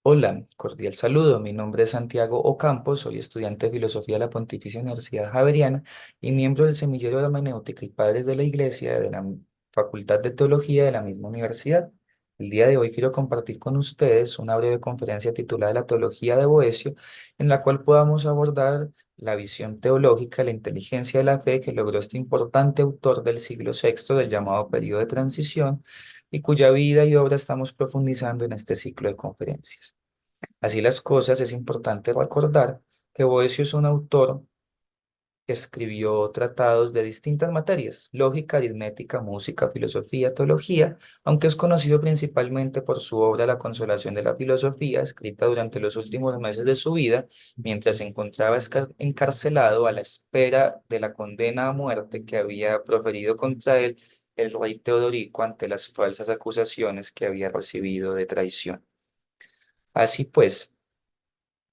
Hola, cordial saludo. Mi nombre es Santiago Ocampo, soy estudiante de Filosofía de la Pontificia Universidad Javeriana y miembro del Semillero de Hermenéutica y Padres de la Iglesia de la Facultad de Teología de la misma universidad. El día de hoy quiero compartir con ustedes una breve conferencia titulada La Teología de Boecio, en la cual podamos abordar la visión teológica, la inteligencia de la fe que logró este importante autor del siglo sexto del llamado periodo de transición y cuya vida y obra estamos profundizando en este ciclo de conferencias. Así las cosas, es importante recordar que Boecio es un autor que escribió tratados de distintas materias: lógica, aritmética, música, filosofía, teología, aunque es conocido principalmente por su obra La Consolación de la Filosofía, escrita durante los últimos meses de su vida, mientras se encontraba encarcelado a la espera de la condena a muerte que había proferido contra él el rey Teodorico ante las falsas acusaciones que había recibido de traición. Así pues,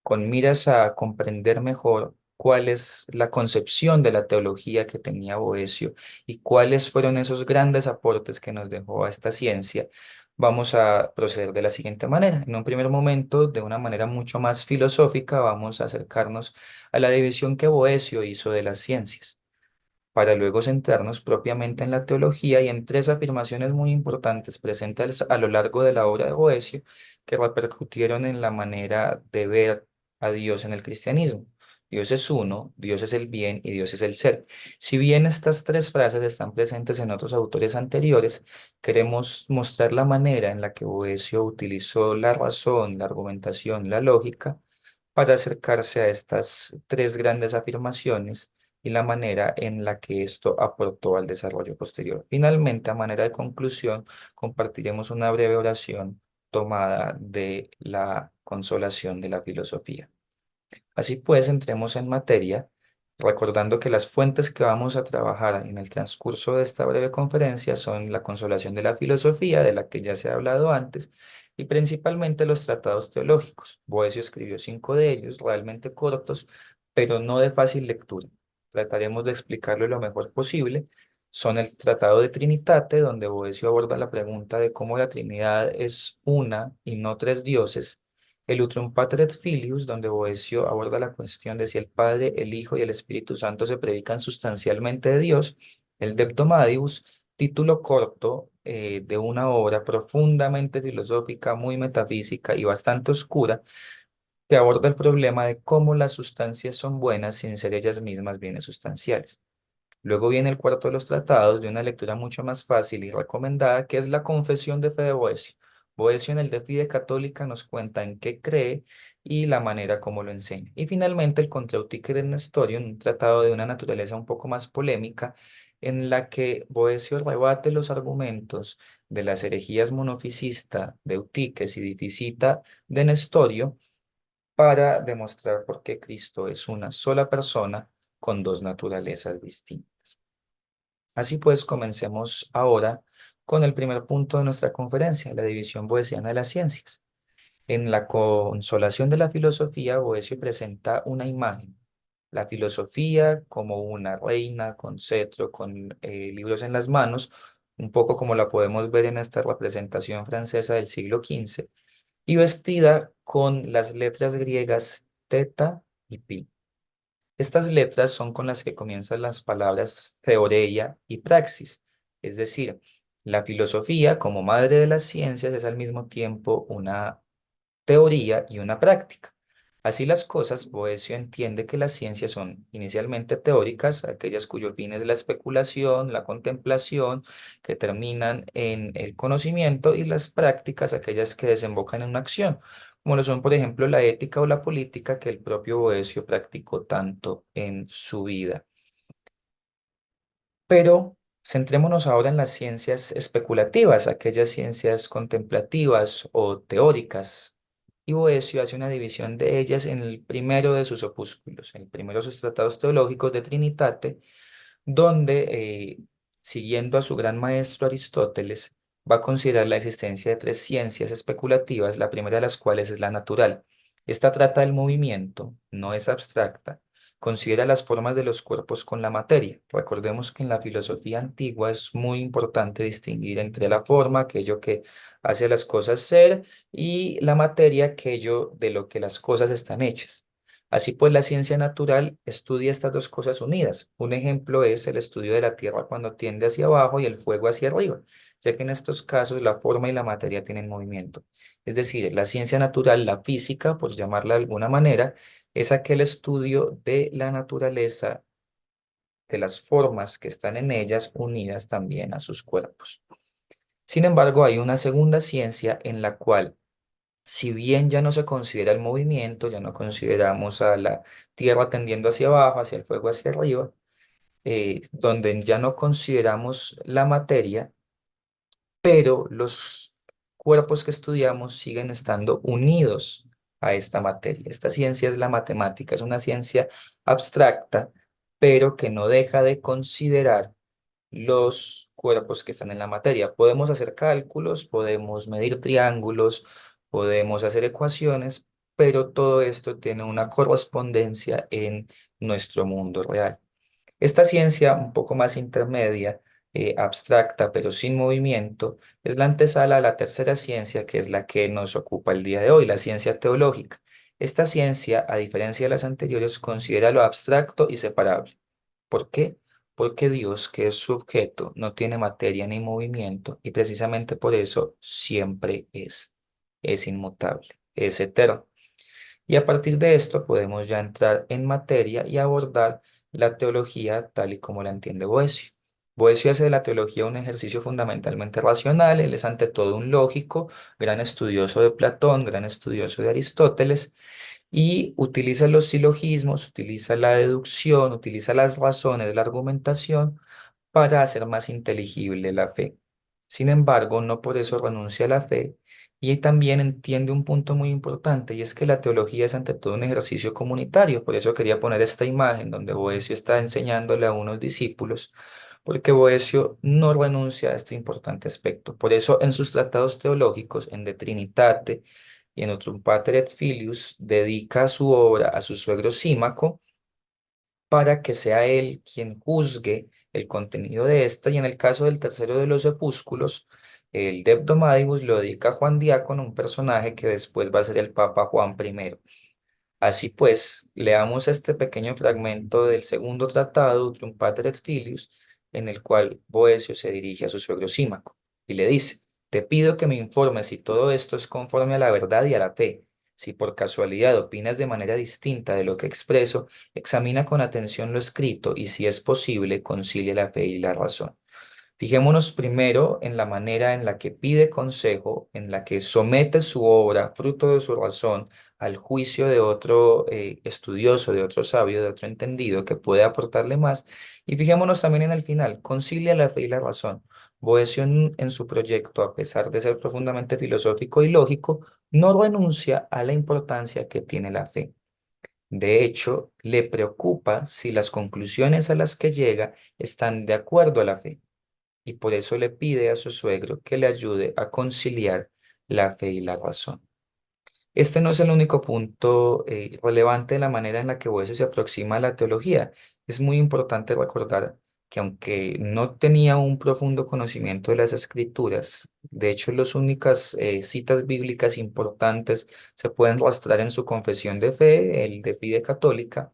con miras a comprender mejor cuál es la concepción de la teología que tenía Boecio y cuáles fueron esos grandes aportes que nos dejó a esta ciencia, vamos a proceder de la siguiente manera. En un primer momento, de una manera mucho más filosófica, vamos a acercarnos a la división que Boecio hizo de las ciencias, para luego centrarnos propiamente en la teología y en tres afirmaciones muy importantes presentes a lo largo de la obra de Boecio que repercutieron en la manera de ver a Dios en el cristianismo. Dios es uno, Dios es el bien y Dios es el ser. Si bien estas tres frases están presentes en otros autores anteriores, queremos mostrar la manera en la que Boecio utilizó la razón, la argumentación, la lógica para acercarse a estas tres grandes afirmaciones y la manera en la que esto aportó al desarrollo posterior. Finalmente, a manera de conclusión, compartiremos una breve oración tomada de la Consolación de la Filosofía. Así pues, entremos en materia, recordando que las fuentes que vamos a trabajar en el transcurso de esta breve conferencia son la Consolación de la Filosofía, de la que ya se ha hablado antes, y principalmente los tratados teológicos. Boecio escribió 5 de ellos, realmente cortos, pero no de fácil lectura. Trataremos de explicarlo lo mejor posible. Son el Tratado de Trinitate, donde Boecio aborda la pregunta de cómo la Trinidad es una y no tres dioses; el Utrum Pateret Filius, donde Boecio aborda la cuestión de si el Padre, el Hijo y el Espíritu Santo se predican sustancialmente de Dios; el Debdomadibus, título corto de una obra profundamente filosófica, muy metafísica y bastante oscura, que aborda el problema de cómo las sustancias son buenas sin ser ellas mismas bienes sustanciales. Luego viene el cuarto de los tratados, de una lectura mucho más fácil y recomendada, que es la Confesión de Fe de Boecio. Boecio en el De Fide Católica nos cuenta en qué cree y la manera como lo enseña. Y finalmente el Contrautique de Nestorium, un tratado de una naturaleza un poco más polémica, en la que Boecio rebate los argumentos de las herejías monofisista de Eutiques y Difisita de Nestorio para demostrar por qué Cristo es una sola persona con dos naturalezas distintas. Así pues, comencemos ahora con el primer punto de nuestra conferencia, la división boeciana de las ciencias. En la Consolación de la Filosofía, Boecio presenta una imagen: la filosofía como una reina con cetro, con libros en las manos, un poco como la podemos ver en esta representación francesa del siglo XV, y vestida con las letras griegas teta y pi. Estas letras son con las que comienzan las palabras theoreia y praxis, es decir, la filosofía como madre de las ciencias es al mismo tiempo una teoría y una práctica. Así las cosas, Boecio entiende que las ciencias son inicialmente teóricas, aquellas cuyo fin es la especulación, la contemplación, que terminan en el conocimiento; y las prácticas, aquellas que desembocan en una acción, como lo son, por ejemplo, la ética o la política, que el propio Boecio practicó tanto en su vida. Pero centrémonos ahora en las ciencias especulativas, aquellas ciencias contemplativas o teóricas. Y Boecio hace una división de ellas en el primero de sus opúsculos, el primero de sus tratados teológicos de Trinitate, donde, siguiendo a su gran maestro Aristóteles, va a considerar la existencia de tres ciencias especulativas, la primera de las cuales es la natural. Esta trata del movimiento, no es abstracta, considera las formas de los cuerpos con la materia. Recordemos que en la filosofía antigua es muy importante distinguir entre la forma, aquello que hace a las cosas ser, y la materia, aquello de lo que las cosas están hechas. Así pues, la ciencia natural estudia estas dos cosas unidas. Un ejemplo es el estudio de la Tierra cuando tiende hacia abajo y el fuego hacia arriba, ya que en estos casos la forma y la materia tienen movimiento. Es decir, la ciencia natural, la física, por llamarla de alguna manera, es aquel estudio de la naturaleza, de las formas que están en ellas unidas también a sus cuerpos. Sin embargo, hay una segunda ciencia en la cual, si bien ya no se considera el movimiento, ya no consideramos a la Tierra tendiendo hacia abajo, hacia el fuego hacia arriba, donde ya no consideramos la materia, pero los cuerpos que estudiamos siguen estando unidos a esta materia. Esta ciencia es la matemática, es una ciencia abstracta, pero que no deja de considerar los cuerpos que están en la materia. Podemos hacer cálculos, podemos medir triángulos, podemos hacer ecuaciones, pero todo esto tiene una correspondencia en nuestro mundo real. Esta ciencia, un poco más intermedia, abstracta, pero sin movimiento, es la antesala a la tercera ciencia, que es la que nos ocupa el día de hoy, la ciencia teológica. Esta ciencia, a diferencia de las anteriores, considera lo abstracto y separable. ¿Por qué? Porque Dios, que es su objeto, no tiene materia ni movimiento y precisamente por eso siempre es inmutable, es eterno. Y a partir de esto podemos ya entrar en materia y abordar la teología tal y como la entiende Boecio. Boecio hace de la teología un ejercicio fundamentalmente racional, él es ante todo un lógico, gran estudioso de Platón, gran estudioso de Aristóteles, y utiliza los silogismos, utiliza la deducción, utiliza las razones, la argumentación para hacer más inteligible la fe. Sin embargo, no por eso renuncia a la fe y también entiende un punto muy importante y es que la teología es ante todo un ejercicio comunitario. Por eso quería poner esta imagen donde Boecio está enseñándole a unos discípulos, porque Boecio no renuncia a este importante aspecto. Por eso en sus tratados teológicos, en De Trinitate y en Utrum Pater et Filius, dedica su obra a su suegro Símaco para que sea él quien juzgue el contenido de esta, y en el caso del tercero de los opúsculos, el De Hebdomadibus lo dedica a Juan Diácono, un personaje que después va a ser el Papa Juan I. Así pues, leamos este pequeño fragmento del segundo tratado, Utrum Pater et Filius, en el cual Boecio se dirige a su suegro Símaco y le dice: te pido que me informes si todo esto es conforme a la verdad y a la fe. Si por casualidad opinas de manera distinta de lo que expreso, examina con atención lo escrito y, si es posible, concilia la fe y la razón. Fijémonos primero en la manera en la que pide consejo, en la que somete su obra, fruto de su razón, al juicio de otro estudioso, de otro sabio, de otro entendido que puede aportarle más. Y fijémonos también en el final, concilia la fe y la razón. Boecio en su proyecto, a pesar de ser profundamente filosófico y lógico, no renuncia a la importancia que tiene la fe. De hecho, le preocupa si las conclusiones a las que llega están de acuerdo a la fe y por eso le pide a su suegro que le ayude a conciliar la fe y la razón. Este no es el único punto relevante de la manera en la que Boecio se aproxima a la teología. Es muy importante recordar que aunque no tenía un profundo conocimiento de las escrituras, de hecho las únicas citas bíblicas importantes se pueden rastrear en su confesión de fe, el de Fide Católica,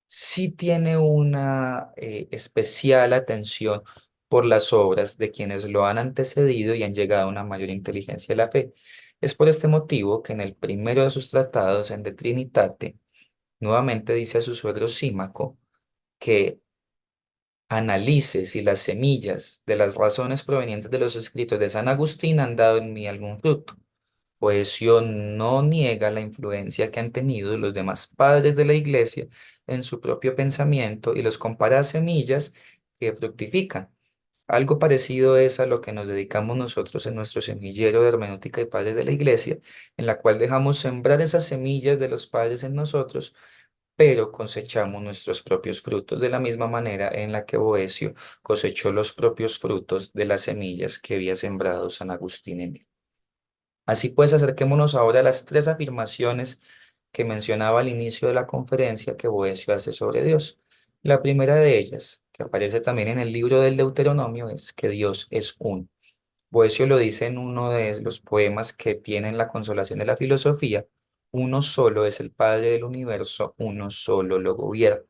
sí tiene una especial atención por las obras de quienes lo han antecedido y han llegado a una mayor inteligencia de la fe. Es por este motivo que en el primero de sus tratados, en De Trinitate, nuevamente dice a su suegro Símaco que analice si las semillas de las razones provenientes de los escritos de San Agustín han dado en mí algún fruto. Boecio no niega la influencia que han tenido los demás padres de la Iglesia en su propio pensamiento y los compara a semillas que fructifican. Algo parecido es a lo que nos dedicamos nosotros en nuestro semillero de hermenéutica y padres de la Iglesia, en la cual dejamos sembrar esas semillas de los padres en nosotros, pero cosechamos nuestros propios frutos de la misma manera en la que Boecio cosechó los propios frutos de las semillas que había sembrado San Agustín en él. Así pues, acerquémonos ahora a las tres afirmaciones que mencionaba al inicio de la conferencia que Boecio hace sobre Dios. La primera de ellas, que aparece también en el libro del Deuteronomio, es que Dios es uno. Boecio lo dice en uno de los poemas que tienen la consolación de la filosofía: uno solo es el Padre del universo, uno solo lo gobierna.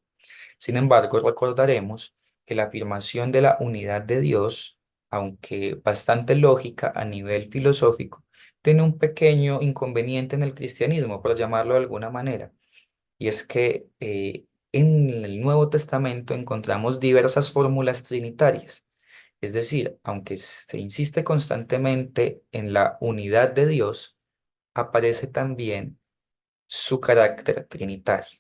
Sin embargo, recordaremos que la afirmación de la unidad de Dios, aunque bastante lógica a nivel filosófico, tiene un pequeño inconveniente en el cristianismo, por llamarlo de alguna manera, y es que en el Nuevo Testamento encontramos diversas fórmulas trinitarias. Es decir, aunque se insiste constantemente en la unidad de Dios, aparece también su carácter trinitario.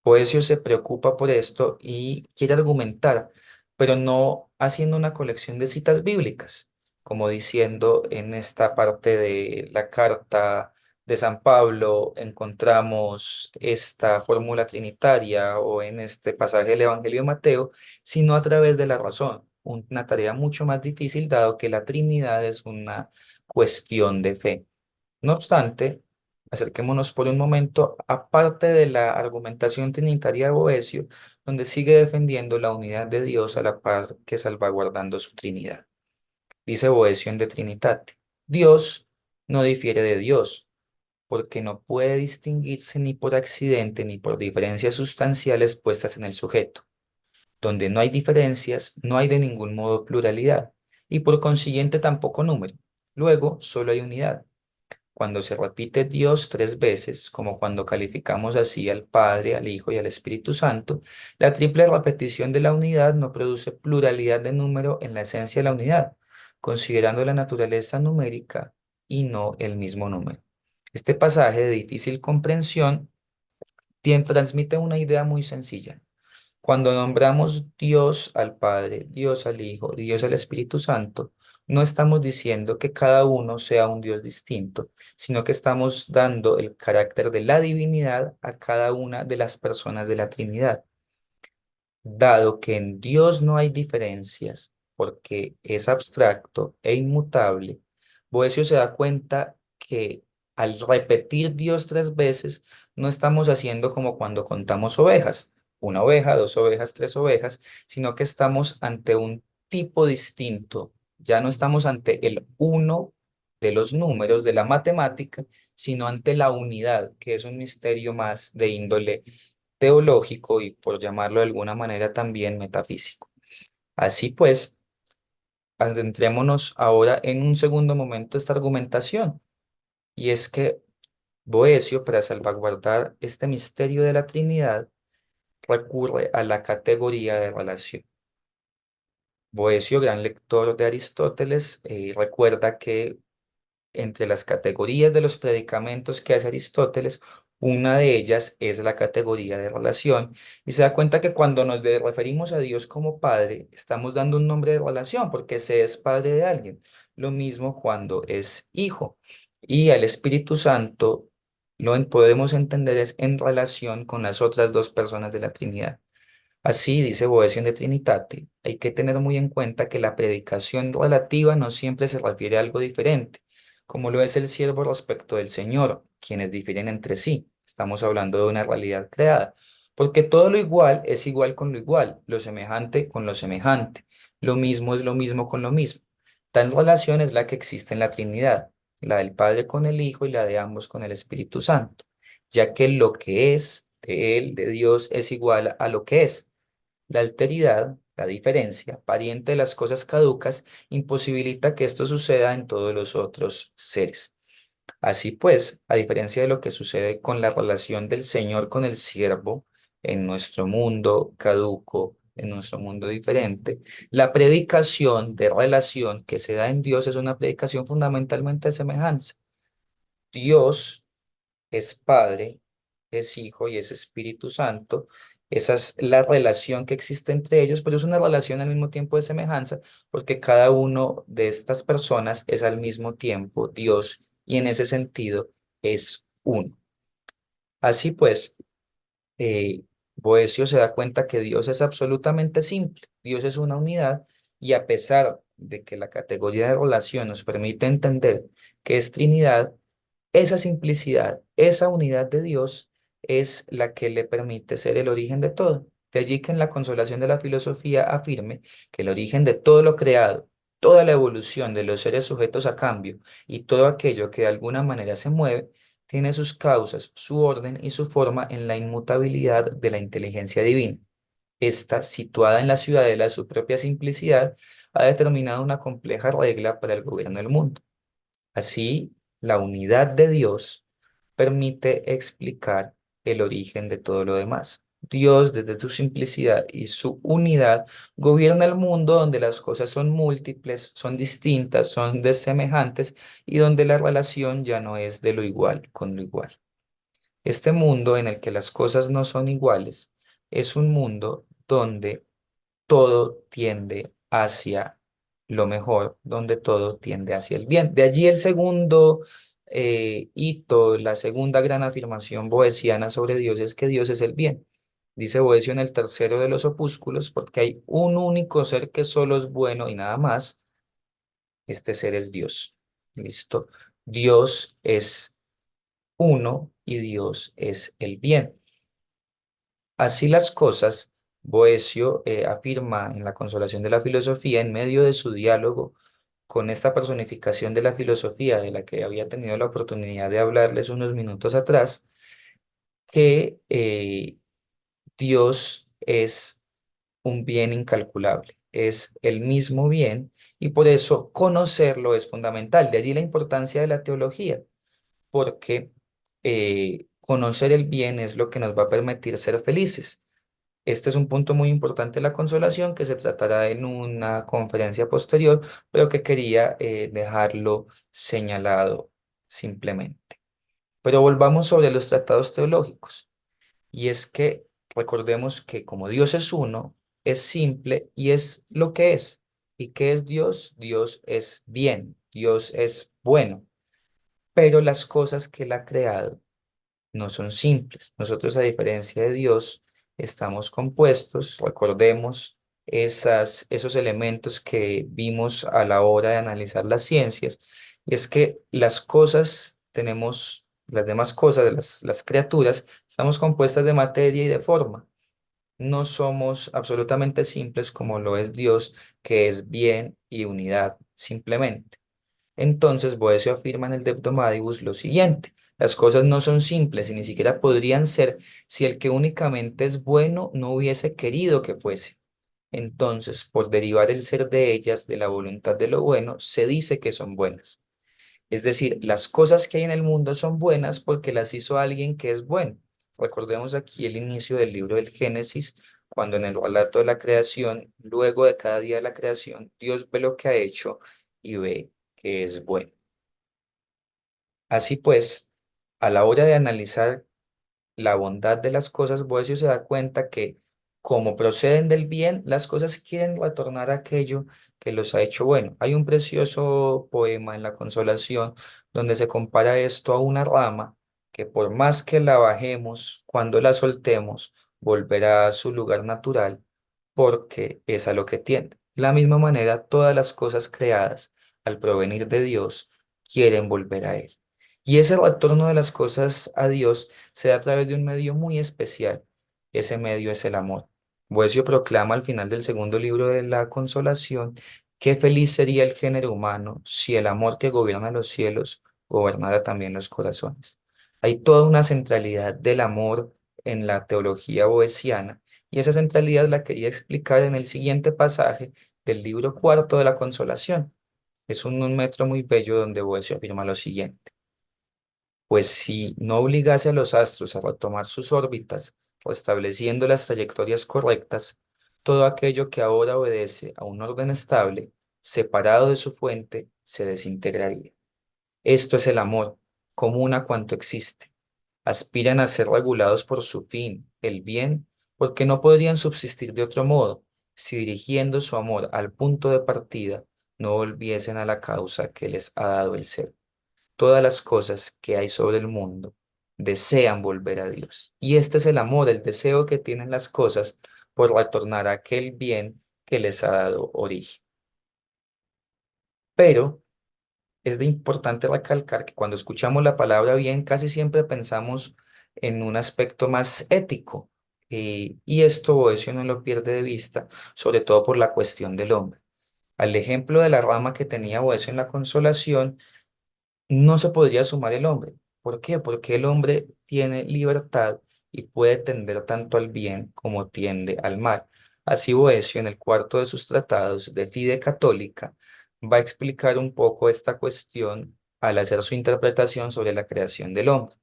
Boecio se preocupa por esto y quiere argumentar, pero no haciendo una colección de citas bíblicas, como diciendo en esta parte de la carta de San Pablo encontramos esta fórmula trinitaria o en este pasaje del Evangelio de Mateo, sino a través de la razón, una tarea mucho más difícil dado que la Trinidad es una cuestión de fe. No obstante, acerquémonos por un momento aparte de la argumentación trinitaria de Boecio, donde sigue defendiendo la unidad de Dios a la par que salvaguardando su Trinidad. Dice Boecio en De Trinitate: Dios no difiere de Dios, porque no puede distinguirse ni por accidente ni por diferencias sustanciales puestas en el sujeto. Donde no hay diferencias, no hay de ningún modo pluralidad, y por consiguiente tampoco número. Luego, solo hay unidad. Cuando se repite Dios tres veces, como cuando calificamos así al Padre, al Hijo y al Espíritu Santo, la triple repetición de la unidad no produce pluralidad de número en la esencia de la unidad, considerando la naturaleza numérica y no el mismo número. Este pasaje de difícil comprensión transmite una idea muy sencilla. Cuando nombramos Dios al Padre, Dios al Hijo, Dios al Espíritu Santo, no estamos diciendo que cada uno sea un Dios distinto, sino que estamos dando el carácter de la divinidad a cada una de las personas de la Trinidad. Dado que en Dios no hay diferencias, porque es abstracto e inmutable, Boecio se da cuenta que al repetir Dios tres veces, no estamos haciendo como cuando contamos ovejas, una oveja, dos ovejas, tres ovejas, sino que estamos ante un tipo distinto. Ya no estamos ante el uno de los números de la matemática, sino ante la unidad, que es un misterio más de índole teológico y, por llamarlo de alguna manera, también metafísico. Así pues, adentrémonos ahora en un segundo momento esta argumentación, y es que Boecio, para salvaguardar este misterio de la Trinidad, recurre a la categoría de relación. Boecio, gran lector de Aristóteles, recuerda que entre las categorías de los predicamentos que hace Aristóteles, una de ellas es la categoría de relación, y se da cuenta que cuando referimos a Dios como Padre, estamos dando un nombre de relación porque se es padre de alguien. Lo mismo cuando es hijo. Y al Espíritu Santo podemos entender es en relación con las otras dos personas de la Trinidad. Así dice Boecio de Trinitate, hay que tener muy en cuenta que la predicación relativa no siempre se refiere a algo diferente, como lo es el siervo respecto del Señor, quienes difieren entre sí. Estamos hablando de una realidad creada, porque todo lo igual es igual con lo igual, lo semejante con lo semejante, lo mismo es lo mismo con lo mismo. Tal relación es la que existe en la Trinidad, la del Padre con el Hijo y la de ambos con el Espíritu Santo, ya que lo que es de Él, de Dios, es igual a lo que es. La alteridad, la diferencia, pariente de las cosas caducas, imposibilita que esto suceda en todos los otros seres. Así pues, a diferencia de lo que sucede con la relación del Señor con el siervo en nuestro mundo caduco, en nuestro mundo diferente, la predicación de relación que se da en Dios es una predicación fundamentalmente de semejanza. Dios es Padre, es Hijo y es Espíritu Santo. Esa es la relación que existe entre ellos, pero es una relación al mismo tiempo de semejanza, porque cada uno de estas personas es al mismo tiempo Dios y en ese sentido es uno. Así pues, eh, Boecio se da cuenta que Dios es absolutamente simple, Dios es una unidad y a pesar de que la categoría de relación nos permite entender que es Trinidad, Esa simplicidad, esa unidad de Dios es la que le permite ser el origen de todo. De allí que en la consolación de la filosofía afirme que el origen de todo lo creado, toda la evolución de los seres sujetos a cambio y todo aquello que de alguna manera se mueve, tiene sus causas, su orden y su forma en la inmutabilidad de la inteligencia divina. Esta, situada en la ciudadela de su propia simplicidad, ha determinado una compleja regla para el gobierno del mundo. Así, la unidad de Dios permite explicar el origen de todo lo demás. Dios, desde su simplicidad y su unidad, gobierna el mundo donde las cosas son múltiples, son distintas, son desemejantes y donde la relación ya no es de lo igual con lo igual. Este mundo en el que las cosas no son iguales es un mundo donde todo tiende hacia lo mejor, donde todo tiende hacia el bien. De allí el segundo hito, la segunda gran afirmación boeciana sobre Dios es que Dios es el bien. Dice Boecio en el tercero de los opúsculos, porque hay un único ser que solo es bueno y nada más, este ser es Dios. ¿Listo? Dios es uno y Dios es el bien. Así las cosas, Boecio afirma en la Consolación de la Filosofía, en medio de su diálogo con esta personificación de la filosofía de la que había tenido la oportunidad de hablarles unos minutos atrás, que Dios es un bien incalculable, es el mismo bien y por eso conocerlo es fundamental. De allí la importancia de la teología, porque conocer el bien es lo que nos va a permitir ser felices. Este es un punto muy importante de la consolación que se tratará en una conferencia posterior, pero que quería dejarlo señalado simplemente. Pero volvamos sobre los tratados teológicos. Y es que recordemos que como Dios es uno, es simple y es lo que es. ¿Y qué es Dios? Dios es bien, Dios es bueno, pero las cosas que Él ha creado no son simples. Nosotros, a diferencia de Dios, estamos compuestos, recordemos esos elementos que vimos a la hora de analizar las ciencias, y es que las cosas tenemos, las demás cosas, de las criaturas, estamos compuestas de materia y de forma. No somos absolutamente simples como lo es Dios, que es bien y unidad simplemente. Entonces, Boecio afirma en el Debdomadibus lo siguiente: las cosas no son simples y ni siquiera podrían ser si el que únicamente es bueno no hubiese querido que fuese. Entonces, por derivar el ser de ellas de la voluntad de lo bueno, se dice que son buenas. Es decir, las cosas que hay en el mundo son buenas porque las hizo alguien que es bueno. Recordemos aquí el inicio del libro del Génesis, cuando en el relato de la creación, luego de cada día de la creación, Dios ve lo que ha hecho y ve que es bueno. Así pues, a la hora de analizar la bondad de las cosas, Boecio se da cuenta que como proceden del bien, las cosas quieren retornar a aquello que los ha hecho bueno. Hay un precioso poema en La Consolación donde se compara esto a una rama que por más que la bajemos, cuando la soltemos, volverá a su lugar natural porque es a lo que tiende. De la misma manera, todas las cosas creadas al provenir de Dios quieren volver a Él. Y ese retorno de las cosas a Dios se da a través de un medio muy especial. Ese medio es el amor. Boecio proclama al final del segundo libro de la Consolación: qué feliz sería el género humano si el amor que gobierna los cielos gobernara también los corazones. Hay toda una centralidad del amor en la teología boeciana y esa centralidad la quería explicar en el siguiente pasaje del libro cuarto de la Consolación. Es un metro muy bello donde Boecio afirma lo siguiente: pues si no obligase a los astros a retomar sus órbitas, restableciendo las trayectorias correctas, todo aquello que ahora obedece a un orden estable, separado de su fuente, se desintegraría. Esto es el amor, común a cuanto existe. Aspiran a ser regulados por su fin, el bien, porque no podrían subsistir de otro modo, si dirigiendo su amor al punto de partida, no volviesen a la causa que les ha dado el ser. Todas las cosas que hay sobre el mundo desean volver a Dios. Y este es el amor, el deseo que tienen las cosas por retornar a aquel bien que les ha dado origen. Pero es de importante recalcar que cuando escuchamos la palabra bien, casi siempre pensamos en un aspecto más ético, y esto Boecio no lo pierde de vista, sobre todo por la cuestión del hombre. Al ejemplo de la rama que tenía Boecio en la Consolación, no se podría sumar el hombre. ¿Por qué? Porque el hombre tiene libertad y puede tender tanto al bien como tiende al mal. Así Boecio, en el cuarto de sus tratados de Fide Católica, va a explicar un poco esta cuestión al hacer su interpretación sobre la creación del hombre.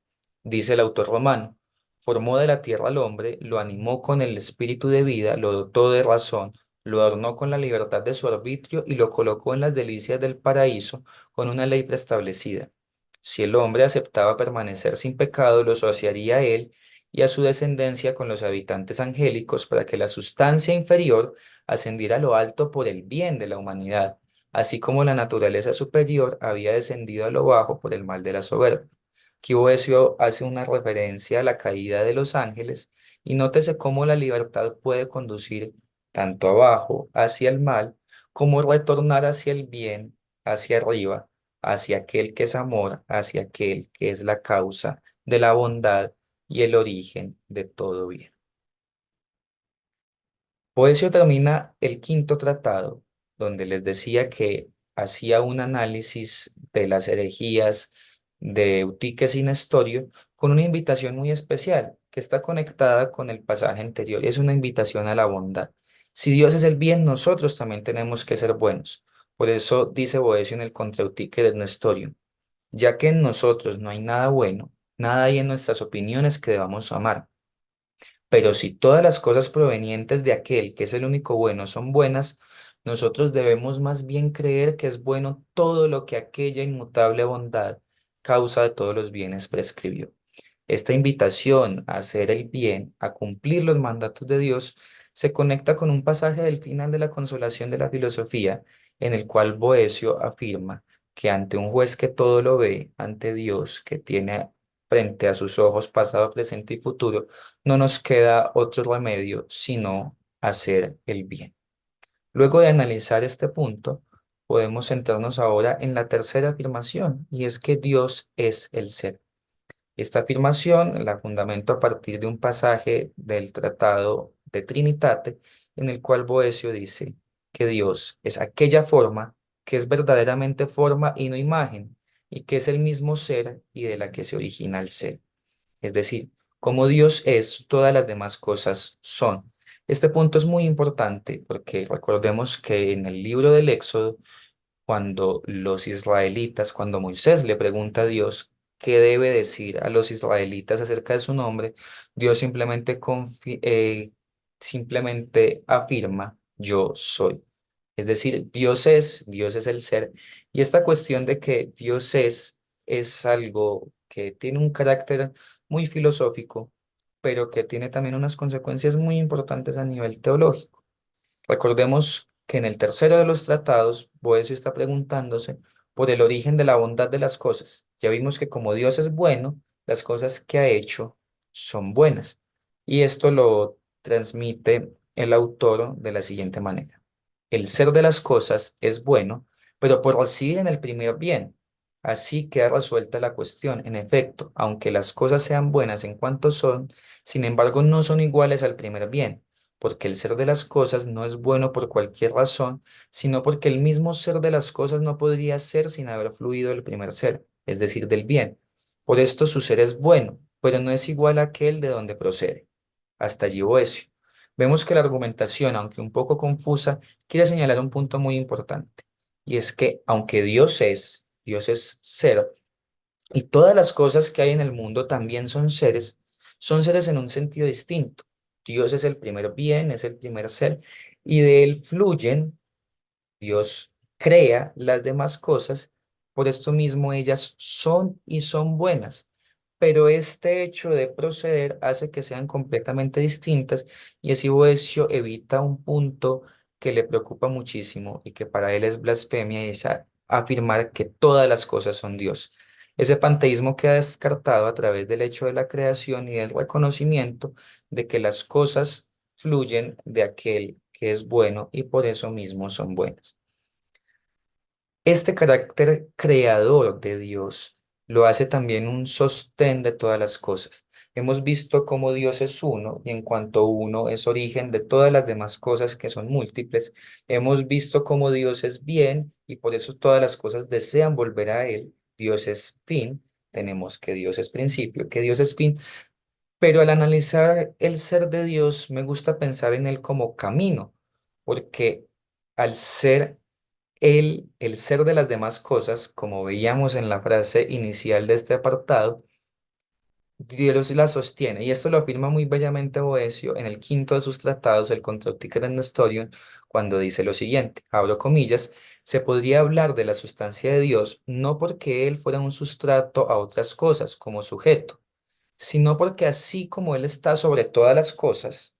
Dice el autor romano: formó de la tierra al hombre, lo animó con el espíritu de vida, lo dotó de razón, lo adornó con la libertad de su arbitrio y lo colocó en las delicias del paraíso con una ley preestablecida. Si el hombre aceptaba permanecer sin pecado, lo asociaría a él y a su descendencia con los habitantes angélicos para que la sustancia inferior ascendiera a lo alto por el bien de la humanidad, así como la naturaleza superior había descendido a lo bajo por el mal de la soberbia. Aquí Boecio hace una referencia a la caída de los ángeles y nótese cómo la libertad puede conducir tanto abajo hacia el mal como retornar hacia el bien, hacia arriba, hacia aquel que es amor, hacia aquel que es la causa de la bondad y el origen de todo bien. Boecio termina el quinto tratado, donde les decía que hacía un análisis de las herejías de Eutíquez y Nestorio con una invitación muy especial que está conectada con el pasaje anterior, y es una invitación a la bondad. Si Dios es el bien, nosotros también tenemos que ser buenos. Por eso dice Boecio en el Contra Eutíquez de Nestorio: ya que en nosotros no hay nada bueno, nada hay en nuestras opiniones que debamos amar. Pero si todas las cosas provenientes de aquel que es el único bueno son buenas, nosotros debemos más bien creer que es bueno todo lo que aquella inmutable bondad, causa de todos los bienes, prescribió. Esta invitación a hacer el bien, a cumplir los mandatos de Dios, se conecta con un pasaje del final de la Consolación de la Filosofía, en el cual Boecio afirma que ante un juez que todo lo ve, ante Dios que tiene frente a sus ojos pasado, presente y futuro, no nos queda otro remedio sino hacer el bien. Luego de analizar este punto, podemos centrarnos ahora en la tercera afirmación, y es que Dios es el ser. Esta afirmación la fundamento a partir de un pasaje del Tratado de Trinitate, en el cual Boecio dice que Dios es aquella forma que es verdaderamente forma y no imagen, y que es el mismo ser y de la que se origina el ser. Es decir, como Dios es, todas las demás cosas son. Este punto es muy importante porque recordemos que en el libro del Éxodo, cuando los israelitas, cuando Moisés le pregunta a Dios qué debe decir a los israelitas acerca de su nombre, Dios simplemente afirma: yo soy. Es decir, Dios es el ser. Y esta cuestión de que Dios es algo que tiene un carácter muy filosófico, pero que tiene también unas consecuencias muy importantes a nivel teológico. Recordemos que en el tercero de los tratados, Boecio está preguntándose por el origen de la bondad de las cosas. Ya vimos que como Dios es bueno, las cosas que ha hecho son buenas. Y esto lo transmite el autor de la siguiente manera: el ser de las cosas es bueno, pero por residir en el primer bien. Así queda resuelta la cuestión. En efecto, aunque las cosas sean buenas en cuanto son, sin embargo no son iguales al primer bien, porque el ser de las cosas no es bueno por cualquier razón, sino porque el mismo ser de las cosas no podría ser sin haber fluido del primer ser, es decir, del bien. Por esto su ser es bueno, pero no es igual a aquel de donde procede. Hasta allí Boecio. Vemos que la argumentación, aunque un poco confusa, quiere señalar un punto muy importante, y es que aunque Dios es ser, y todas las cosas que hay en el mundo también son seres en un sentido distinto. Dios es el primer bien, es el primer ser, y de él fluyen. Dios crea las demás cosas, por esto mismo ellas son y son buenas, pero este hecho de proceder hace que sean completamente distintas, y así Boecio evita un punto que le preocupa muchísimo y que para él es blasfemia, y es afirmar que todas las cosas son Dios. Ese panteísmo queda descartado a través del hecho de la creación y del reconocimiento de que las cosas fluyen de aquel que es bueno y por eso mismo son buenas. Este carácter creador de Dios lo hace también un sostén de todas las cosas. Hemos visto cómo Dios es uno y en cuanto uno es origen de todas las demás cosas que son múltiples, hemos visto cómo Dios es bien y por eso todas las cosas desean volver a Él. Dios es fin, tenemos que Dios es principio, que Dios es fin, pero al analizar el ser de Dios me gusta pensar en Él como camino, porque al ser el ser de las demás cosas, como veíamos en la frase inicial de este apartado, Dios la sostiene, y esto lo afirma muy bellamente Boecio en el quinto de sus tratados, el Controticere Nestorium, cuando dice lo siguiente, abro comillas, se podría hablar de la sustancia de Dios no porque Él fuera un sustrato a otras cosas como sujeto, sino porque así como Él está sobre todas las cosas,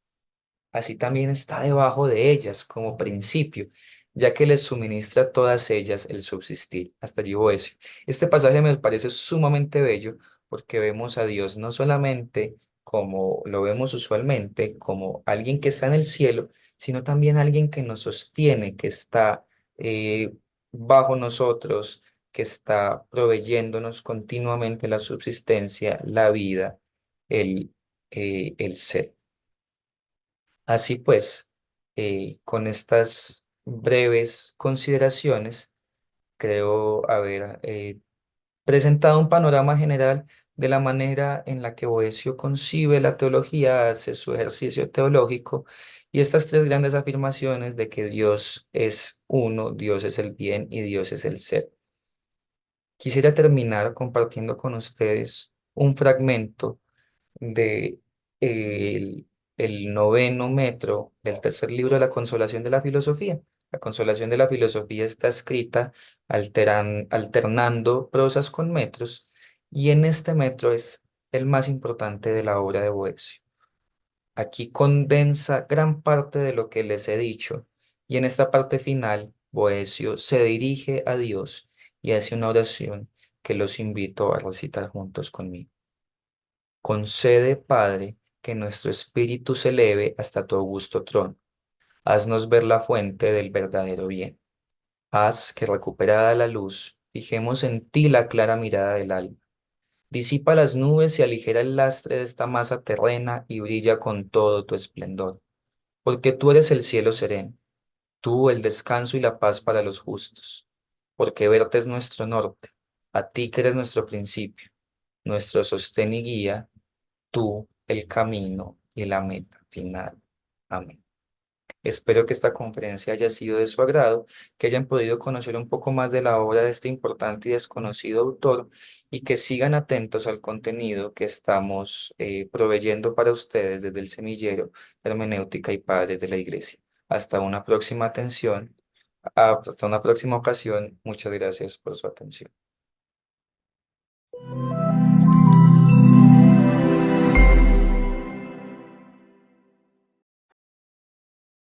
así también está debajo de ellas como principio, ya que les suministra a todas ellas el subsistir. Hasta allí Boecio. Este pasaje me parece sumamente bello porque vemos a Dios no solamente como lo vemos usualmente, como alguien que está en el cielo, sino también alguien que nos sostiene, que está eh, bajo nosotros, que está proveyéndonos continuamente la subsistencia, la vida, el ser. Así pues, con estas breves consideraciones, creo haber presentado un panorama general de la manera en la que Boecio concibe la teología, hace su ejercicio teológico y estas tres grandes afirmaciones de que Dios es uno, Dios es el bien y Dios es el ser. Quisiera terminar compartiendo con ustedes un fragmento de el noveno metro del tercer libro de la Consolación de la Filosofía. La Consolación de la Filosofía está escrita alternando prosas con metros y en este metro es el más importante de la obra de Boecio. Aquí condensa gran parte de lo que les he dicho y en esta parte final Boecio se dirige a Dios y hace una oración que los invito a recitar juntos conmigo. Concede, Padre, que nuestro espíritu se eleve hasta tu augusto trono. Haznos ver la fuente del verdadero bien. Haz que recuperada la luz, fijemos en ti la clara mirada del alma. Disipa las nubes y aligera el lastre de esta masa terrena y brilla con todo tu esplendor. Porque tú eres el cielo sereno, tú el descanso y la paz para los justos. Porque verte es nuestro norte, a ti que eres nuestro principio, nuestro sostén y guía tú el camino y la meta final. Amén. Espero que esta conferencia haya sido de su agrado, que hayan podido conocer un poco más de la obra de este importante y desconocido autor y que sigan atentos al contenido que estamos proveyendo para ustedes desde el semillero de Hermenéutica y Padres de la Iglesia. Hasta una próxima atención, hasta una próxima ocasión. Muchas gracias por su atención.